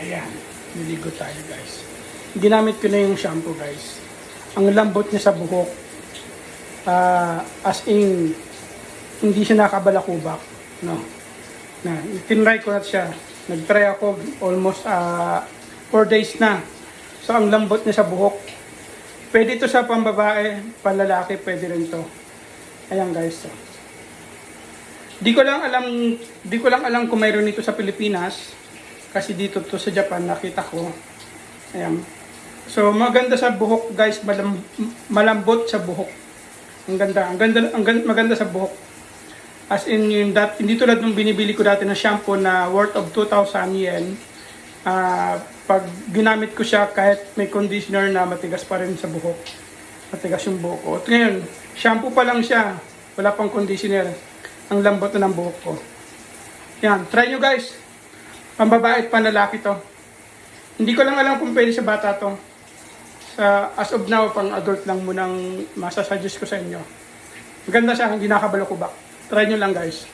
Ayan, niligo tayo guys. Ginamit ko na yung shampoo guys. Ang lambot niya sa buhok. As in, hindi siya nakabalakubak. No. Tinry ko na siya. Nag-try ako almost 4 days na. So, ang lambot niya sa buhok. Pwede ito sa pambabae, panlalaki, pwede rin to. Ayan guys. So. Di ko lang alam kung mayroon nito sa Pilipinas. Kasi dito to sa Japan nakita ko. Ayan. So maganda sa buhok guys, malambot sa buhok. Maganda sa buhok. As in yung hindi tulad nung binibili ko dati na shampoo na worth of 2,000 yen. Pag ginamit ko siya kahit may conditioner na matigas pa rin sa buhok. Matigas yung buhok ko. At ngayon, shampoo pa lang siya. Wala pang conditioner. Ang lambot na ng buhok ko. Yan, try nyo guys. Pambabae at panlalaki to. Hindi ko lang alam kung pwede sa bata to. As of now, pang adult lang munang masasuggest ko sa inyo. Maganda siya, hindi nakabalukubak. Try nyo lang guys.